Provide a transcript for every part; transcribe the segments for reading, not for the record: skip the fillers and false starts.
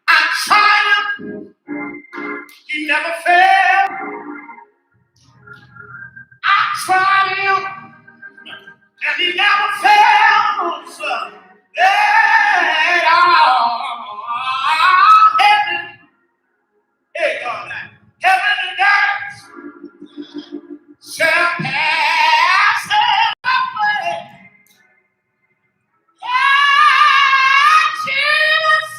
I triumphed. He never failed. I triumphed, and he never fails. Yeah, heaven, hey God, heaven and earth shall pass away. Jesus,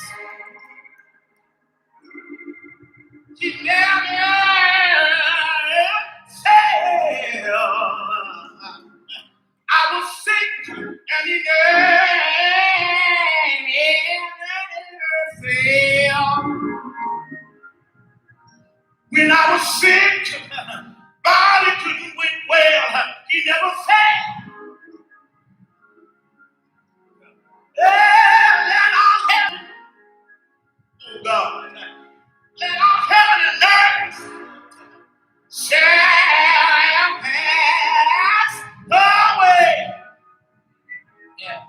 he never fails. I was sick and he never failed. When I was sick, body couldn't went well. He never failed. Yeah, let all heaven, oh God, let all heaven and earth shall pass away. Yeah.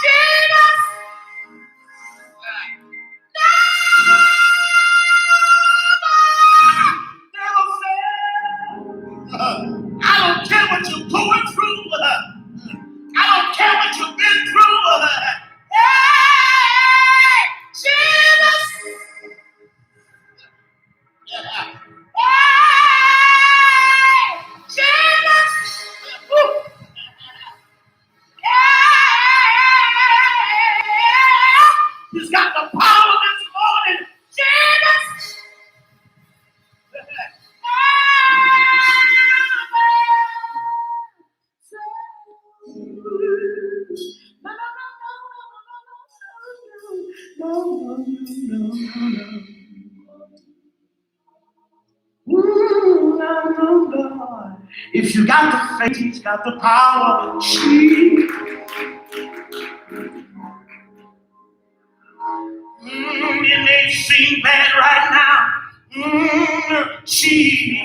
Jesus. I don't care what you're going through. I don't care what you've been through. Hey, Jesus. Hey, Jesus. Woo. He's got the power this morning. Jesus. If you got the faith, he's got the power. It may seem bad right now. Jesus.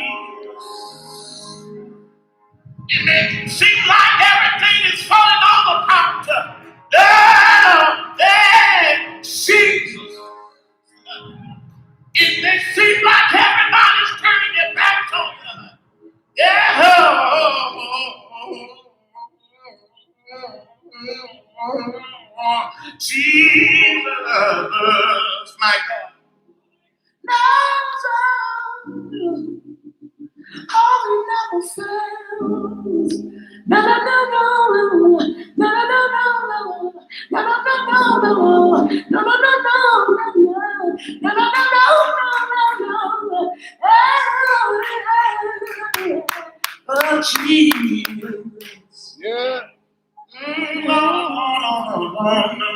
It may seem like everything is falling all apart. Jesus. It may seem like everybody's turning their backs on you. Jesus, my God. Never fails. No, no, no, no, no, no, no, no, no, no, no, no, no, no, no, oh, Jesus. Yeah. No, no, no, no, no.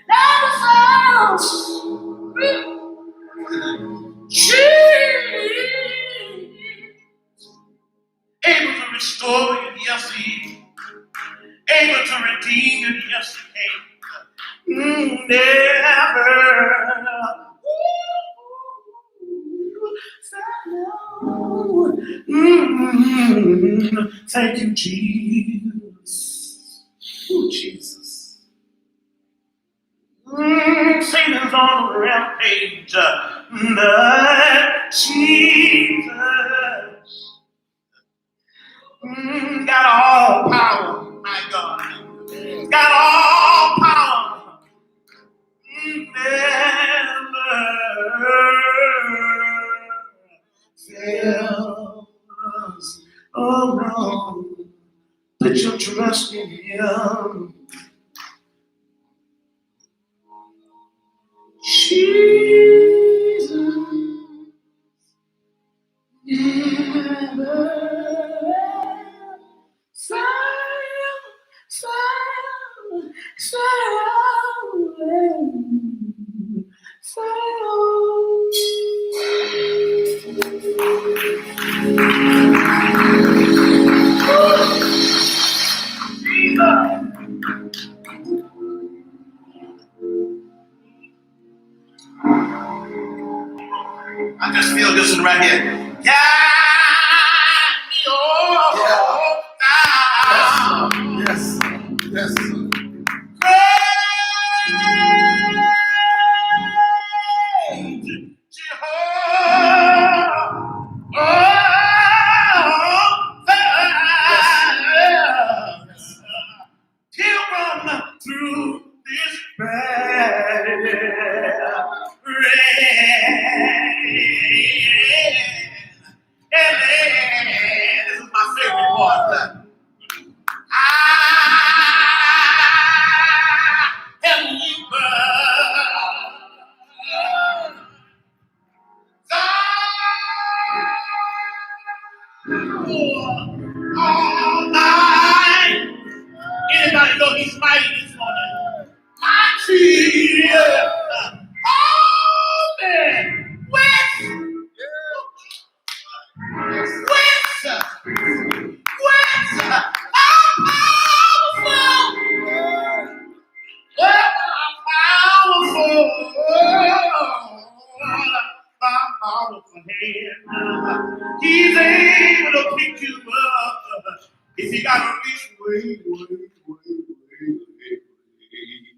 Never fails. Jesus. Able to restore you, yes, he is. Able to redeem you, yes, he can. Never fail. Thank you, Jesus. Oh, Jesus. Satan's on the rampage. Jesus. Got all power, my God. Got all power. Never fails. Oh no. Put your trust in him. Jesus. Never I just feel this one right here. Got me all down. Yes. Yes. Yes. gotta reach way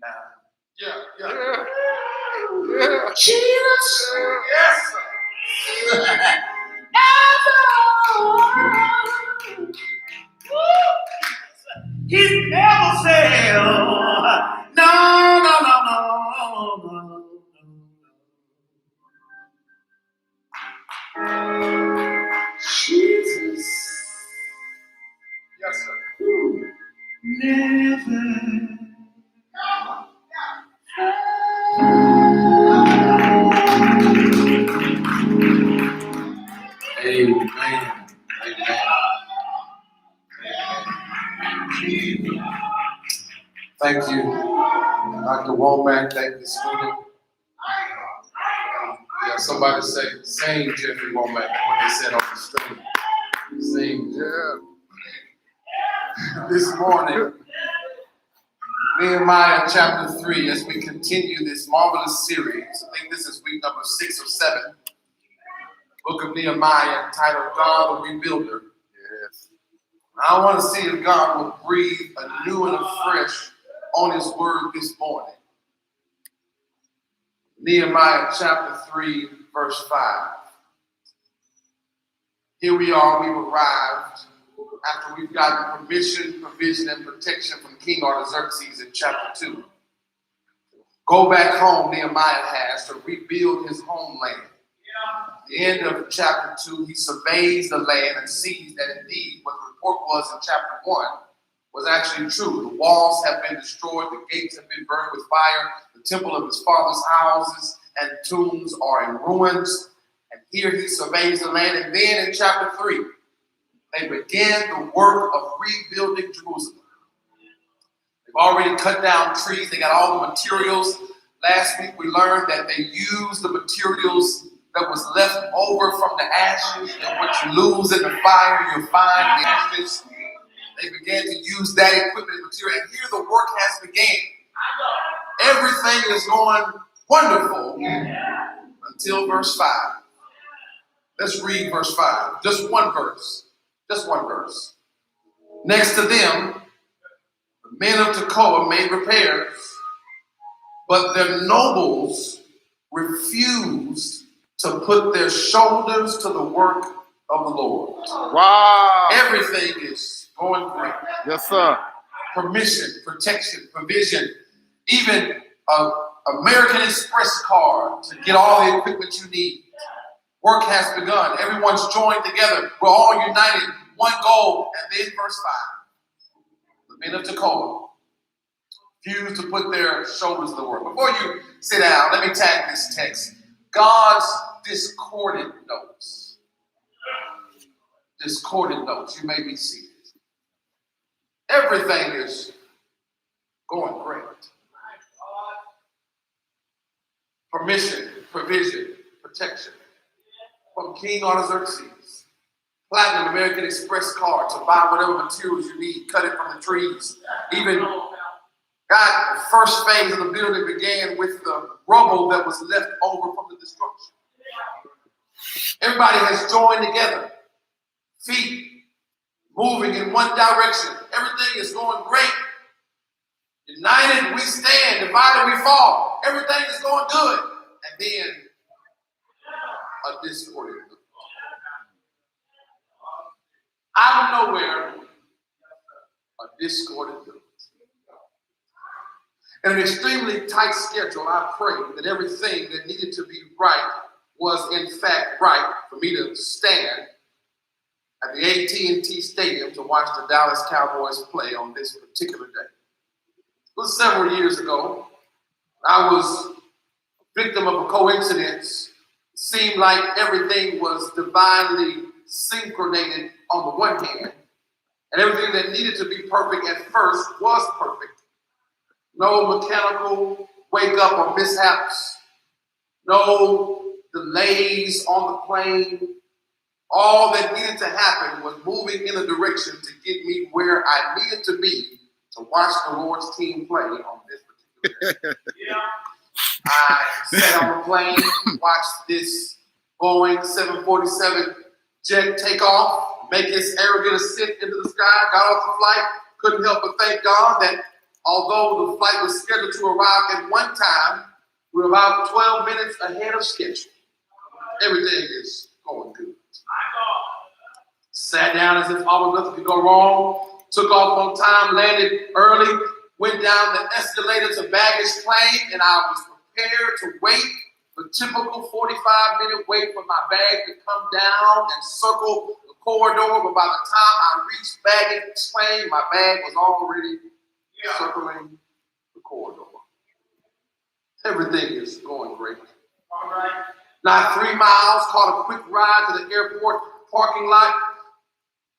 down. Yeah. Jesus. Yes, sir. He never failed. No. Jesus. Yes, sir. Never. Amen. Thank you, Dr. Womack. Thank you, student. Yeah, somebody say, sing Jeffrey Womack, what they said on the street. Sing, yeah. This morning, Nehemiah chapter 3, as we continue this marvelous series. I think this is week number 6 or 7. Book of Nehemiah, entitled God the Rebuilder. Yes. I want to see if God will breathe anew and afresh on his word this morning. Nehemiah chapter 3, verse 5. Here we are, we've arrived after we've gotten permission, provision, and protection from King Artaxerxes in chapter 2. Go back home, Nehemiah has, to rebuild his homeland. At the end of chapter 2, he surveys the land and sees that indeed what the report was in chapter 1 was actually true. The walls have been destroyed, the gates have been burned with fire, the temple of his father's houses and tombs are in ruins. And here he surveys the land. And then in chapter 3, they began the work of rebuilding Jerusalem. They've already cut down trees. They got all the materials. Last week we learned that they used the materials that was left over from the ashes. And what you lose in the fire, you find the ashes. They began to use that equipment and material. And here the work has begun. Everything is going wonderful until verse 5. Let's read verse 5. Just one verse. Just one verse. Next to them, the men of Tekoa made repairs, but their nobles refused to put their shoulders to the work of the Lord. Wow. Everything is going great. Yes, sir. Permission, protection, provision, even an American Express card to get all the equipment you need. Work has begun. Everyone's joined together. We're all united. One goal. And then verse 5. The men of Tekoa refused to put their shoulders to the work. Before you sit down, let me tag this text. God's discordant notes. Discordant notes. You may be seated. Everything is going great. Permission, provision, protection. From King Artaxerxes, platinum American Express card to buy whatever materials you need, cut it from the trees. Even God, the first phase of the building began with the rubble that was left over from the destruction. Everybody has joined together, feet moving in one direction. Everything is going great. United we stand, divided we fall. Everything is going good. And then a discordant. Out of nowhere, a discordant. In an extremely tight schedule, I prayed that everything that needed to be right was in fact right for me to stand at the AT&T Stadium to watch the Dallas Cowboys play on this particular day. It was several years ago. I was a victim of a coincidence. It seemed like everything was divinely synchronated on the one hand, and everything that needed to be perfect at first was perfect. No mechanical wake-up or mishaps. No delays on the plane. All that needed to happen was moving in a direction to get me where I needed to be to watch the Lord's team play on this particular day. I sat on the plane, watched this Boeing 747 jet take off. make his arrogant ascent into the sky, got off the flight, couldn't help but thank God that although the flight was scheduled to arrive at one time, we're about 12 minutes ahead of schedule. Everything is going good. Sat down as if all nothing could go wrong, took off on time, landed early, went down the escalator to baggage claim, and I was prepared to wait the typical 45-minute wait for my bag to come down and circle the corridor, but by the time I reached baggage claim, my bag was already circling the corridor. Everything is going great. All right. Not 3 miles, caught a quick ride to the airport parking lot.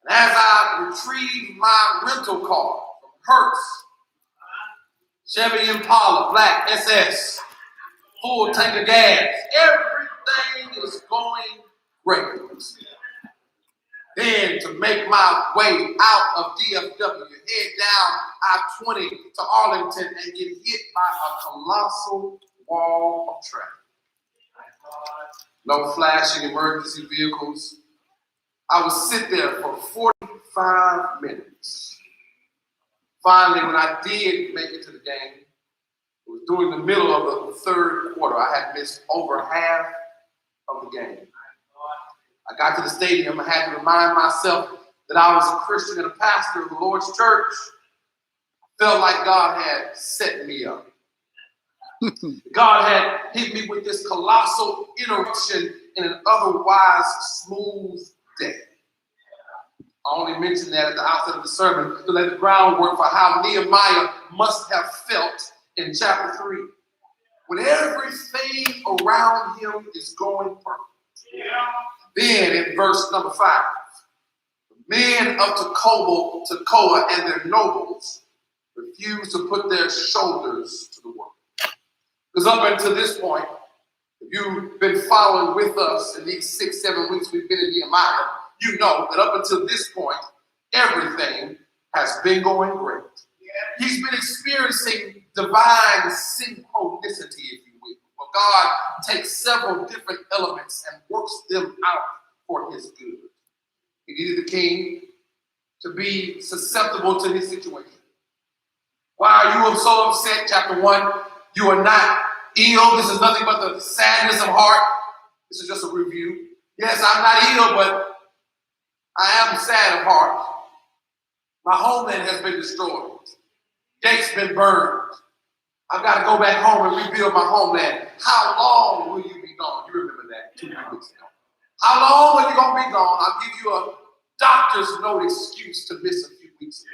And as I retrieved my rental car from Hertz, Chevy Impala, black SS, full tank of gas, everything is going great. Then to make my way out of DFW, head down I-20 to Arlington and get hit by a colossal wall of traffic. No flashing emergency vehicles. I would sit there for 45 minutes. Finally, when I did make it to the game, it was during the middle of the third quarter. I had missed over half of the game. I got to the stadium. I had to remind myself that I was a Christian and a pastor of the Lord's church. I felt like God had set me up. God had hit me with this colossal interruption in an otherwise smooth day. I only mentioned that at the outset of the sermon to lay the groundwork for how Nehemiah must have felt in chapter 3. When everything around him is going perfect. Then in verse number 5, the men of Tekoa and their nobles refused to put their shoulders to the work. Because up until this point, if you've been following with us in these 6-7 weeks we've been in Nehemiah, you know that up until this point, everything has been going great. He's been experiencing divine synchronicity, if you will, where God takes several different elements and works them out for his good. He needed the king to be susceptible to his situation. Why are you so upset? Chapter 1, you are not ill. This is nothing but the sadness of heart. This is just a review. Yes, I'm not ill, but I am sad of heart. My homeland has been destroyed. Gates been burned. I've got to go back home and rebuild my homeland. How long will you be gone? You remember that 2 weeks ago. How long are you going to be gone? I'll give you a doctor's note excuse to miss a few weeks.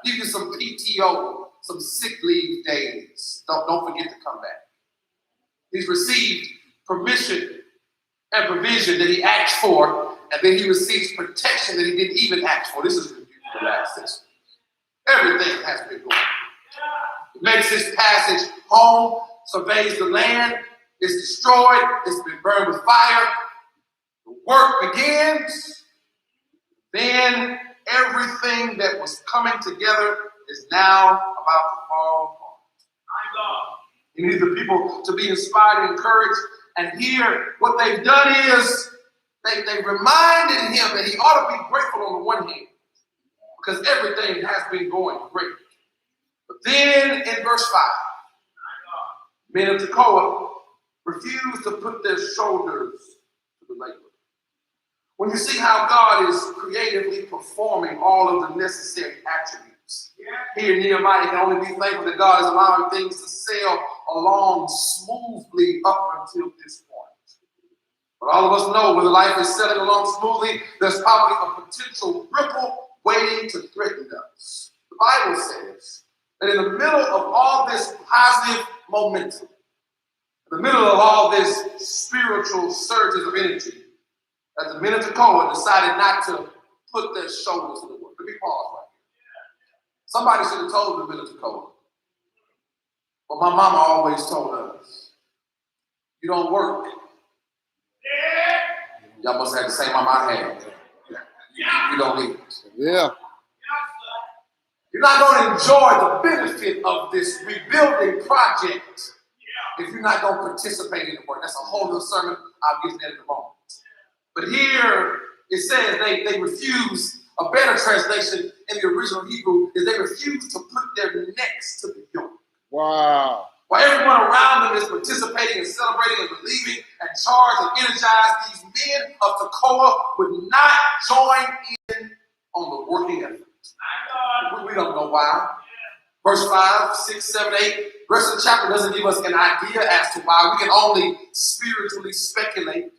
Give you some PTO, some sick leave days. Don't forget to come back. He's received permission and provision that he asked for, and then he receives protection that he didn't even ask for. This is the last session. Everything has been going. He makes his passage home, surveys the land, it's destroyed, it's been burned with fire. The work begins. Then everything that was coming together is now about to fall apart. He needs the people to be inspired and encouraged. And here, what they've done is they reminded him that he ought to be grateful on the one hand, because everything has been going great. But then in verse 5, men of Tekoa refused to put their shoulders to the labor. When you see how God is creatively performing all of the necessary attributes, here in Nehemiah, you can only be thankful that God is allowing things to sail along smoothly up until this point. But all of us know when life is sailing along smoothly, there's probably a potential ripple waiting to threaten us. The Bible says that in the middle of all this positive momentum, in the middle of all this spiritual surges of energy, that the men of Tekoa decided not to put their shoulders to the work. Let me pause right here. Somebody should have told the men of Tekoa. But my mama always told us, you don't work. Y'all must have the same mama I had. You don't need it. Yeah. You're not going to enjoy the benefit of this rebuilding project if you're not going to participate in the work. That's a whole other sermon. I'll get to that in a moment. But here, it says they refuse, a better translation in the original Hebrew is they refuse to put their necks to the yoke. Wow. While everyone around them is participating and celebrating and believing and charged and energized, these men of Tekoa would not join in on the working effort. We don't know why. Verse 5, 6, 7, 8. The rest of the chapter doesn't give us an idea as to why. We can only spiritually speculate.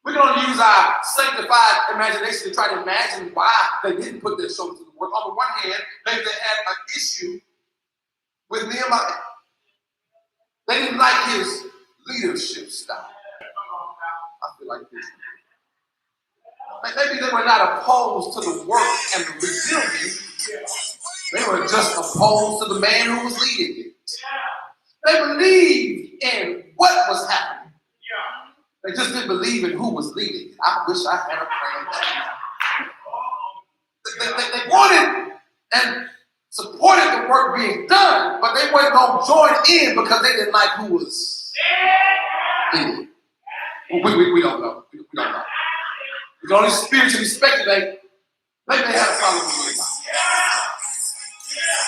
We can only use our sanctified imagination to try to imagine why they didn't put their shoulders to the work. On the one hand, maybe they had an issue with Nehemiah. They didn't like his leadership style. I feel like this. Maybe they were not opposed to the work and the rebuilding. They were just opposed to the man who was leading it. They believed in what was happening. They just didn't believe in who was leading it. I wish I had a plan. They wanted and supported the work being done, but they weren't going to join in because they didn't like who was leading it. We don't know. We don't know. We can only spiritually speculate. Maybe they had a problem with it.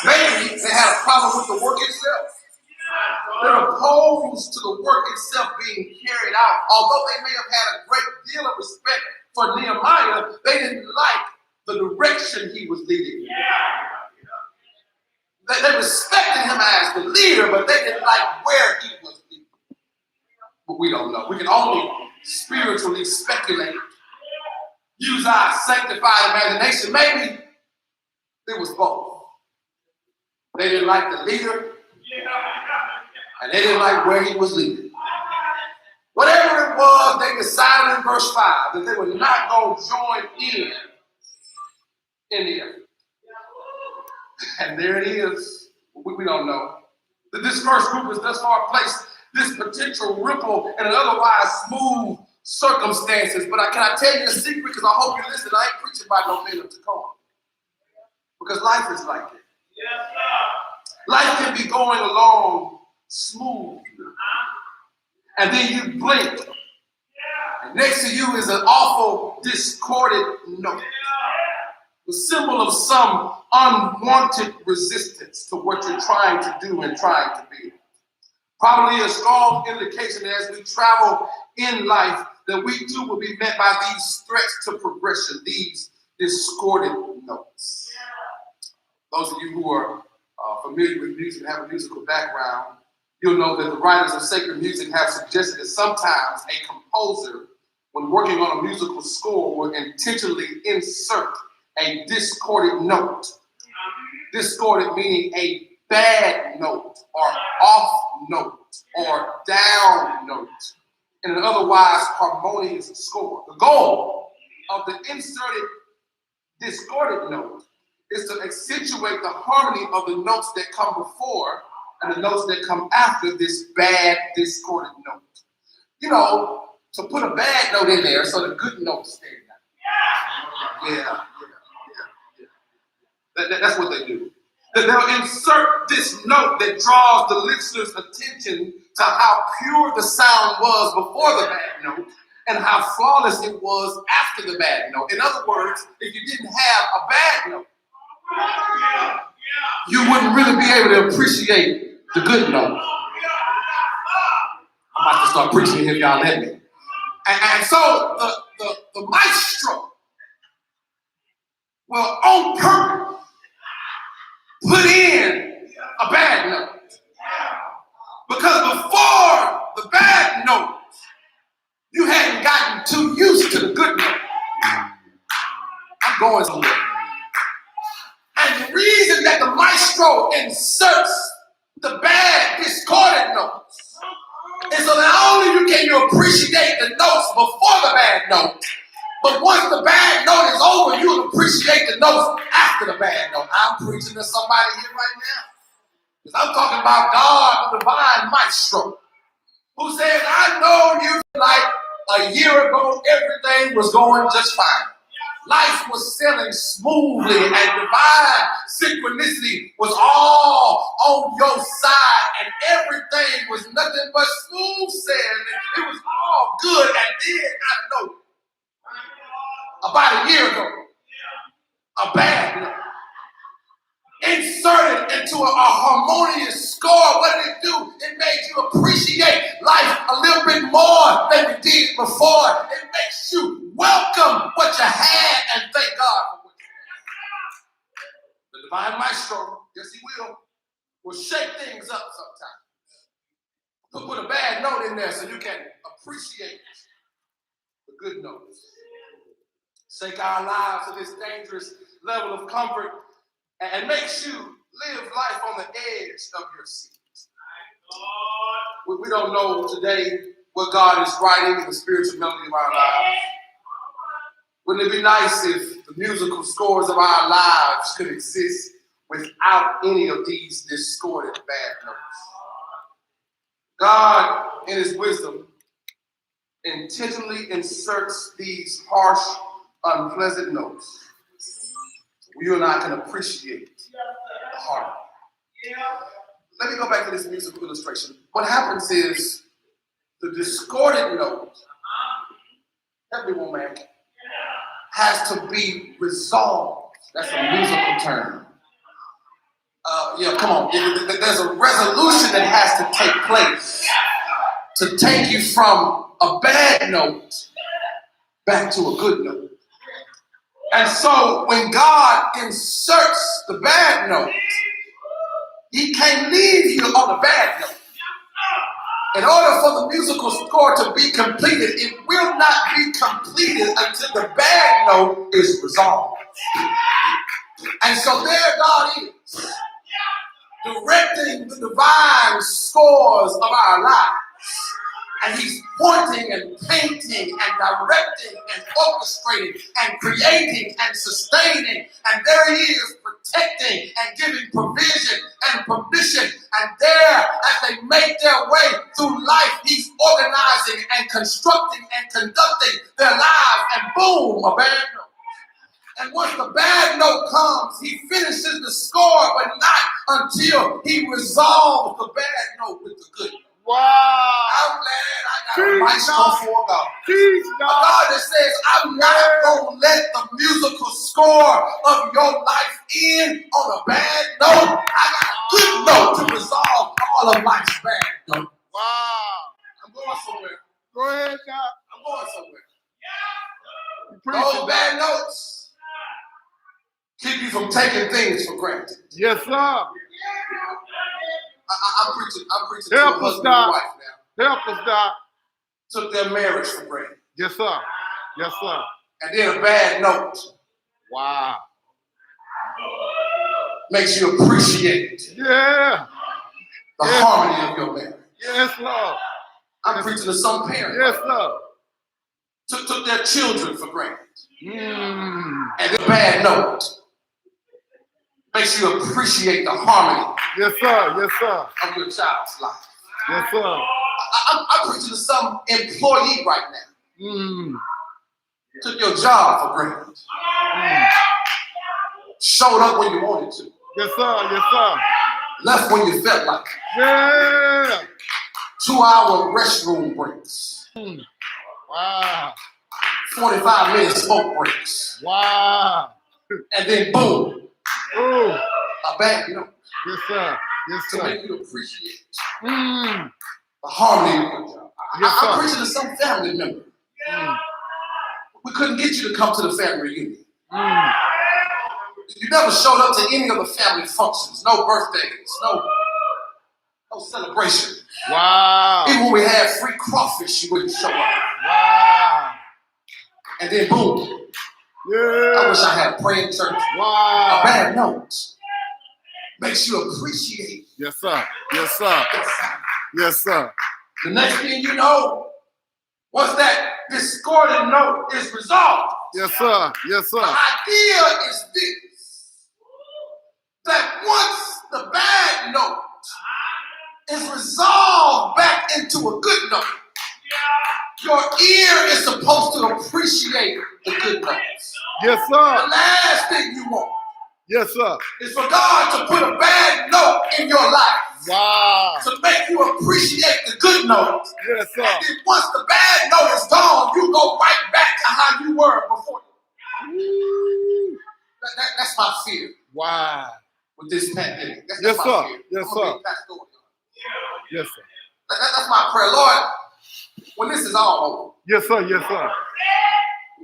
Maybe they had a problem with the work itself. They're opposed to the work itself being carried out. Although they may have had a great deal of respect for Nehemiah, they didn't like the direction he was leading. They respected him as the leader, but they didn't like where he was leading. But we don't know. We can only spiritually speculate. Use our sanctified imagination. Maybe it was both. They didn't like the leader, and they didn't like where he was leading. Whatever it was, they decided in verse 5 that they were not going to join in the effort. And there it is. We don't know. This first group is thus far placed this potential ripple in an otherwise smooth circumstances. But can I tell you a secret? Because I hope you listen. I ain't preaching by no men of Tacoma. Because life is like it. Life can be going along smooth. And then you blink. And next to you is an awful discordant note. The symbol of some unwanted resistance to what you're trying to do and trying to be. Probably a strong indication that as we travel in life, that we too will be met by these threats to progression, these discordant notes. Those of you who are familiar with music and have a musical background, you'll know that the writers of sacred music have suggested that sometimes a composer, when working on a musical score, will intentionally insert a discordant note. Discordant meaning a bad note or off note or down note in an otherwise harmonious score. The goal of the inserted discordant note is to accentuate the harmony of the notes that come before and the notes that come after this bad discordant note. You know, to put a bad note in there so the good notes stand out. Yeah. That's what they do. That they'll insert this note that draws the listener's attention to how pure the sound was before the bad note and how flawless it was after the bad note. In other words, if you didn't have a bad note, you wouldn't really be able to appreciate the good note. I'm about to start preaching if y'all let me. And so the maestro will on purpose put in a bad note. Because before the bad note, you hadn't gotten too used to the good note. I'm going somewhere. And the reason that the maestro inserts the bad discordant notes is so that only can you appreciate the notes before the bad note, but once the bad note is over, you'll appreciate the notes after the bad note. I'm preaching to somebody here right now. Because I'm talking about God, the divine maestro, who says, I know you like a year ago, everything was going just fine. Life was sailing smoothly and divine synchronicity was all on your side and everything was nothing but smooth sailing. It was all good and then I know about a year ago. A bad note. Inserted into a harmonious score. What did it do? It made you appreciate life a little bit more than you did before. It makes you welcome what you had and thank God for what you had. The divine maestro, yes he will shake things up sometimes. Put a bad note in there so you can appreciate the good notes. Shake our lives to this dangerous level of comfort and makes you live life on the edge of your seat. We don't know today what God is writing in the spiritual melody of our lives. Wouldn't it be nice if the musical scores of our lives could exist without any of these discordant bad notes? God, in his wisdom, intentionally inserts these harsh, unpleasant notes. You and I can appreciate the harmony. Let me go back to this musical illustration. What happens is the discordant note, everyone, man, has to be resolved. That's a musical term. Come on. There's a resolution that has to take place to take you from a bad note back to a good note. And so when God inserts the bad note, he can't leave you on a bad note. In order for the musical score to be completed, it will not be completed until the bad note is resolved. And so there God is, directing the divine scores of our lives. And he's pointing and painting and directing and orchestrating and creating and sustaining. And there he is protecting and giving provision and permission. And there, as they make their way through life, he's organizing and constructing and conducting their lives. And boom, a bad note. And once the bad note comes, he finishes the score, but not until he resolves the bad note with the good note. Wow. I'm glad I got a maestro for God. A God that says, I'm not going to let the musical score of your life end on a bad note. I got a good note to resolve all of life's bad notes. Wow. I'm going somewhere. Go ahead now. I'm going somewhere. Those bad notes keep you from taking things for granted. Yes, sir. I'm preaching to a Help us, husband and wife now. Help us, Doc. Took their marriage for granted. Yes, sir. Yes, sir. And then a bad note Wow. makes you appreciate Yeah. the harmony of your marriage. Yes, Lord. I'm preaching to some parents. Yes, sir. Took their children for granted. Mm. And the bad note makes you appreciate the harmony Yes, sir. Yes, sir. of your child's life. Yes, sir. I'm preaching to some employee right now. Mm. Took your job for granted. Mm. Showed up when you wanted to. Yes, sir. Yes, sir. Left when you felt like it. Yeah. 2-hour restroom breaks. Mm. Wow. 45-minute smoke breaks. Wow. And then boom, Oh. a bad note Yes, sir. Yes, to sir. make you appreciate Mm. the harmony of your job. Yes, I'm sir. preaching to some family member. Mm. We couldn't get you to come to the family reunion. Mm. You never showed up to any of the family functions. No birthdays, no celebration. Wow. Even when we had free crawfish, you wouldn't show up. Wow. And then boom, I Yeah. wish I had a praying church. A Wow. bad note makes you appreciate Yes, sir. Yes, sir. the family. Yes, sir. The next thing you know, once that discordant note is resolved, Yes, sir. Yes, the sir. idea is this, that once the bad note is resolved back into a good note, your ear is supposed to appreciate the good notes. Yes, The sir. last thing you want Yes, sir. is for God to put a bad note in your life Wow. to make you appreciate the good notes. Yes, sir. And then once the bad note is gone, you go right back to how you were before. That's my fear Wow. with this pandemic. That's Yes, my sir. fear. Yes, I'm gonna sir. be pastoral. Yes, sir. That's my prayer. Lord, when this is all over, Yes, sir. Yes, sir.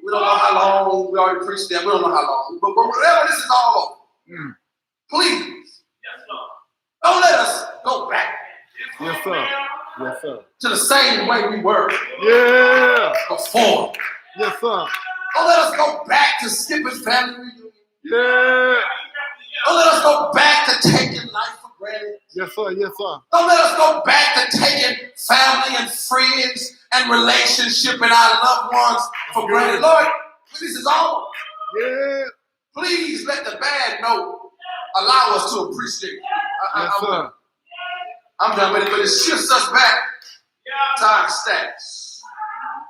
we don't know how long, we already preached that, we don't know how long, but whenever this is all over, please, don't let us go back Yes, sir. Yes, sir. to the same way we were Yeah. before. Yes, sir. Don't let us go back to skipping family reunions. Yeah. Don't let us go back to taking life for granted. Yes, sir. Yes, sir. Don't let us go back to taking family and friends and relationship and our loved ones for granted. Lord, when this is all, Yeah. please let the bad note allow us to appreciate you. Yes, sir. I'm done with it, but it shifts us back to our status.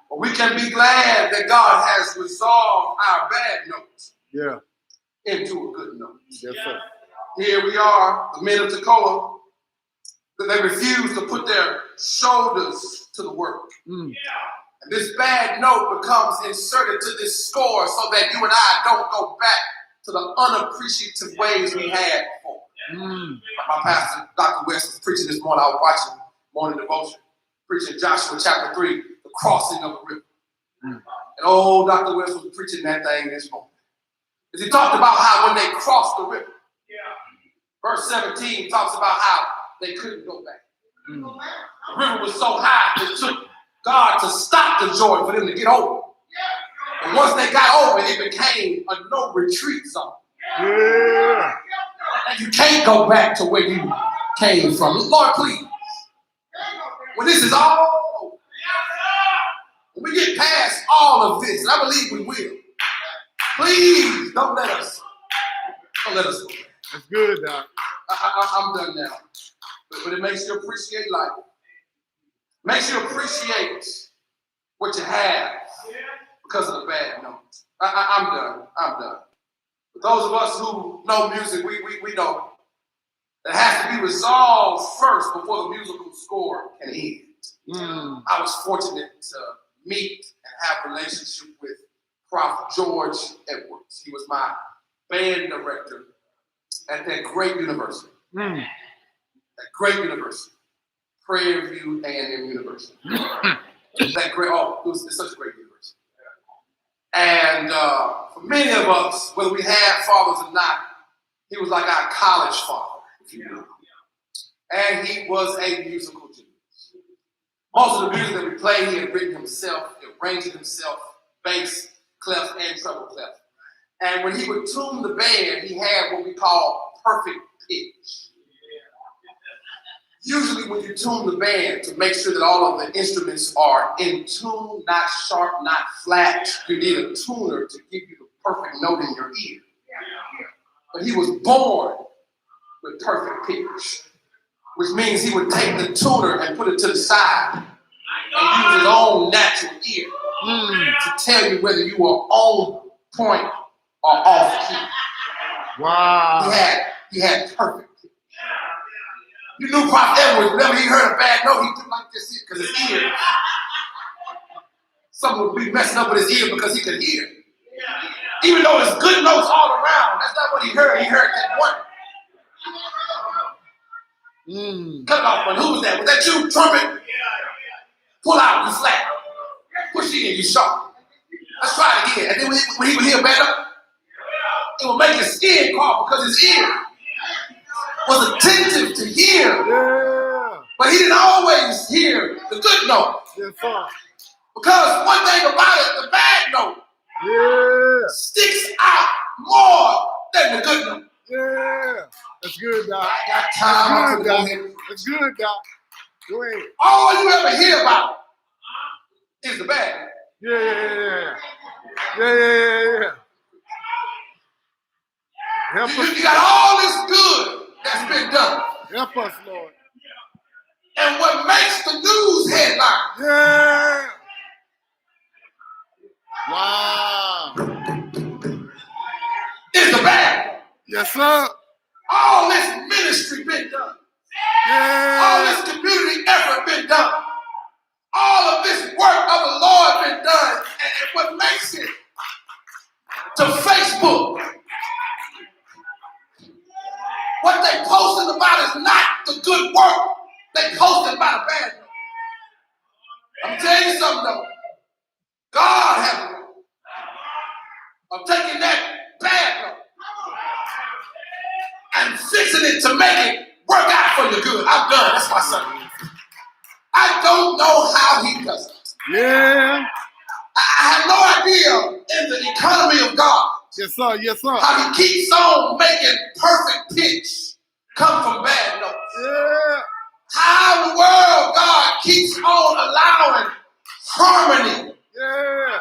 But we can be glad that God has resolved our bad notes Yeah. into a good note. Yes, sir. Here we are, the men of Tekoa, that they refuse to put their shoulders to the work. And this bad note becomes inserted to this score so that you and I don't go back to the unappreciative ways we had before. My pastor, Dr. West, was preaching this morning. I was watching morning devotion, preaching Joshua chapter 3, the crossing of the river. And old Dr. West was preaching that thing this morning. As he talked about how when they crossed the river, verse 17 talks about how they couldn't go back. The river was so high, it took God to stop the Jordan for them to get over. And once they got over, it became a no retreat zone. Yeah. And you can't go back to where you came from. Lord, please, when this is all over, when we get past all of this, and I believe we will, please don't let us go back. That's good, Doc. I'm done now. But it makes you appreciate life. Makes you appreciate what you have because of the bad notes. I'm done. I'm done. For those of us who know music, we know that it has to be resolved first before the musical score can end. I was fortunate to meet and have a relationship with Prof. George Edwards. He was my band director at that great university. That great university. Prairie View A&M University. That great, it's such a great university. And for many of us, whether we had fathers or not, he was like our college father, if you will. And he was a musical genius. Most of the music that we played, he had written himself, he arranged it himself, bass, clef, and treble clef. And when he would tune the band, he had what we call perfect pitch. Usually when you tune the band to make sure that all of the instruments are in tune, not sharp, not flat, you need a tuner to give you the perfect note in your ear. But he was born with perfect pitch, which means he would take the tuner and put it to the side and use his own natural ear to tell you whether you are on point or off key. Wow. He had perfect. You knew Prophet Edwards, whenever he heard a bad note, he'd do like this because his ear. Someone would be messing up with his ear because he could hear. Even though there's good notes all around, that's not what he heard. He heard that one. Cut it off, man. Who was that? Was that you, trumpet? Pull out, you flat. Push in, you sharp. Let's try it again. And then when he would hear bad note, it would make his skin crawl because his ear was attentive to hear. Yeah. But he didn't always hear the good note. Yes, sir. Because one thing about it, the bad note sticks out more than the good note. Yeah. That's good, Doc. I got time. That's good, Doc. Go ahead. All you ever hear about is the bad. Yeah. Help us. You got all this good that's been done. Help us, Lord. And what makes the news headline? Yeah. Wow. Is the bad. Yes, sir. All this ministry been done. Yeah. All this community effort been done. All of this work of the Lord been done. And what makes it to What they posted about is not the good work. They posted about a bad note. I'm telling you something though. God has a way of taking that bad note and fixing it to make it work out for your good. I'm done. That's my son. I don't know how he does it. Yeah. I have no idea in the economy of God. Yes, sir. Yes, sir. How he keeps on making perfect pitch come from bad notes. Yeah. How in the world God keeps on allowing harmony Yeah.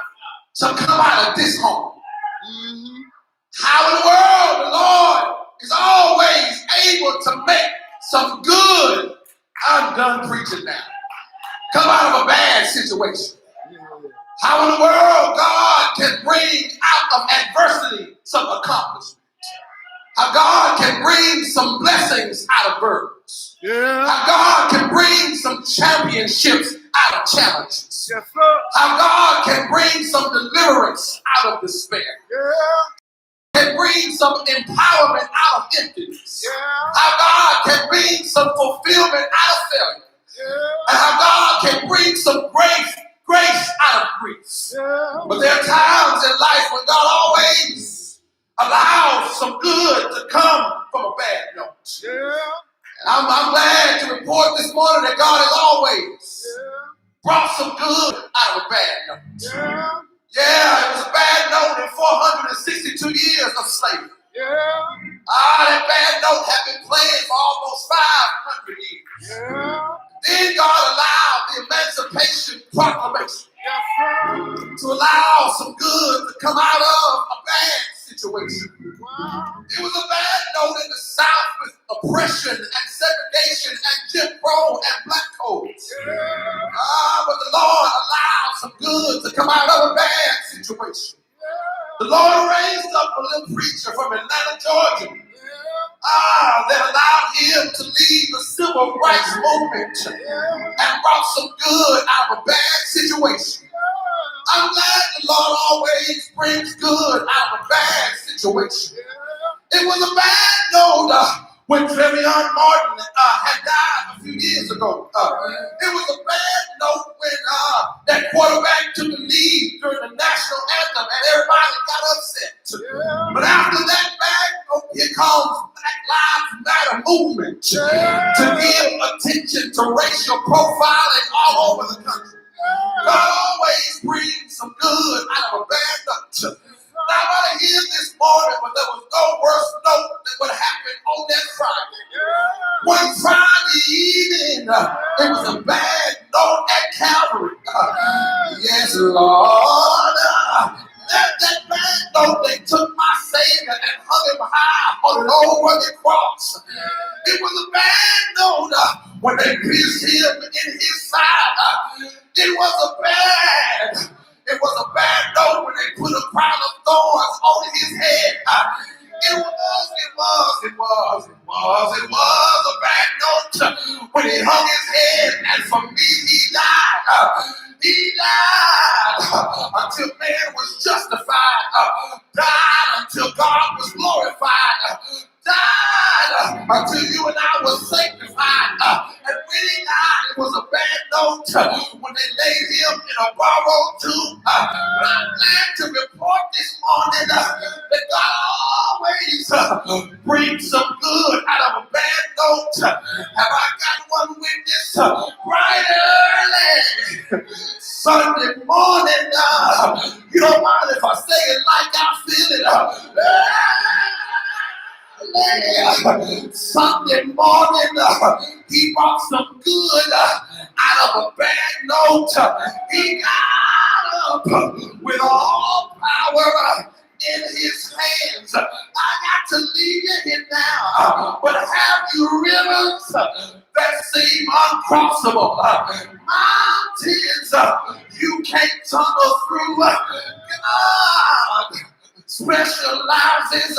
to come out of disharmony. Mm-hmm. How in the world the Lord is always able to make some good. I'm done preaching now. Come out of a bad situation. How in the world God can bring out of adversity some accomplishment. How God can bring some blessings out of burdens. Yeah. How God can bring some championships out of challenges. Yes, sir. How God can bring some deliverance out of despair. Yeah. Can bring some empowerment out of emptiness. Yeah. How God can bring some fulfillment out of failure. Yeah. And how God can bring some grace out of grief. Yeah. But there are times in life when God always allows some good to come from a bad note. Yeah. And I'm glad to report this morning that God has always brought some good out of a bad note. Yeah. Yeah, it was a bad note in 462 years of slavery. Yeah. That bad note had been playing for almost 500 years. Yeah. Then God allowed the Emancipation Proclamation Yes, to allow some good to come out of a bad situation. wow. It was a bad note in the South with oppression and segregation and Jim Crow and black codes. But the Lord allowed some good to come out of a bad situation. The Lord raised up a little preacher from Atlanta, Georgia. That allowed him to lead the civil rights movement and brought some good out of a bad situation. I'm glad the Lord always brings good out of a bad situation. It was a bad note when Trayvon Martin had died a few years ago. It was a bad note when that quarterback took the lead during the national anthem and everybody got upset. But after that bad note, here comes Black Lives Matter movement to give attention to racial profiling all over the country. God always brings some good out of a bad note. Now I want to hear this morning, but there was no worse note than what happened on that Friday. One Friday evening, it was a bad note at Calvary. Yes, Lord. That bad note, they took my Savior and hung him high on an old rugged cross. It was a bad note when they pierced him in his side. It was a bad note when they put a crown of thorns on his head. It was a bad note when he hung his head, and for me he died. He died until man was justified. Died until God was glorified. Died until you and I were sanctified. And when he died, it was a bad note when they laid him in a borrowed tomb. But I'm glad to report this morning that God always brings some good out of a bad note. Have I got one witness? Bright early Sunday morning. You don't mind if I say it like I feel it. Sunday morning, he brought some good out of a bad note. He got up with all power in his hands. I got to leave you here now, but have you rivers that seem uncrossable? Mountains you can't tunnel through. God specializes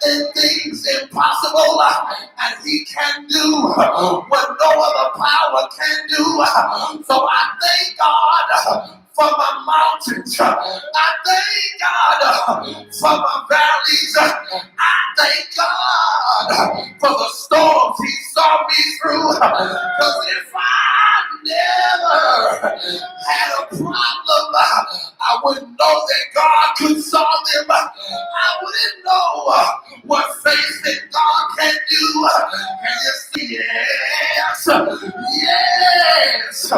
in things impossible, and he can do what no other power can do. So I thank God for my mountains. I thank God for my valleys. I thank God for the storms He saw me through. Because if I never had a problem, I wouldn't know that God could solve them. I wouldn't know what faith in God can do. Can you see? Yes, yes,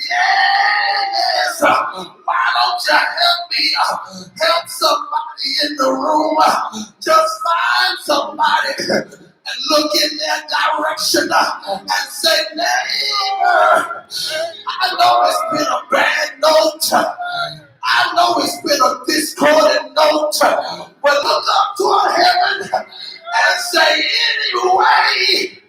yes. Why don't you help me help somebody in the room? Just find somebody and look in their direction and say, neighbor, I know it's been a bad note. I know it's been a discordant note. But look up toward heaven and say, anyway,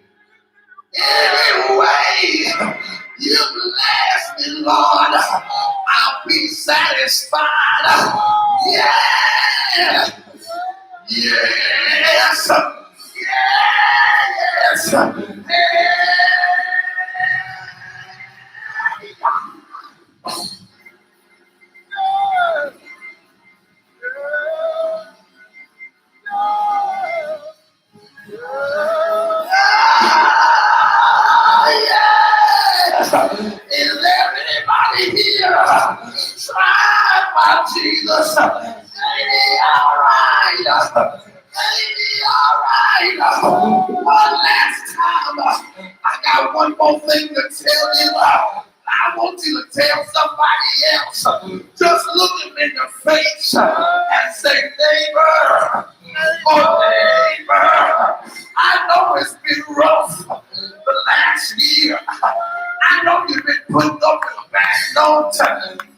you bless me, Lord. I'll be satisfied. Yeah. Yes. Yes. Is there anybody here tried by Jesus? Ain't He all right? Ain't He all right? One last time, I got one more thing to tell you. I want you to tell somebody else. Just look him in the face and say, neighbor, oh neighbor, I know it's been rough the last year. I know you've been putting up with a bad note,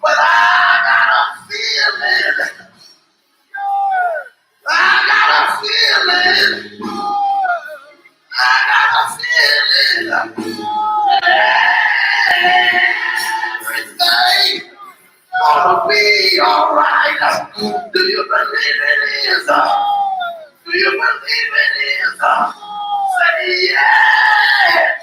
but I got a feeling. I got a feeling. I got a feeling. Everything gonna be all right. Do you believe it is? Do you believe it is? Say yeah.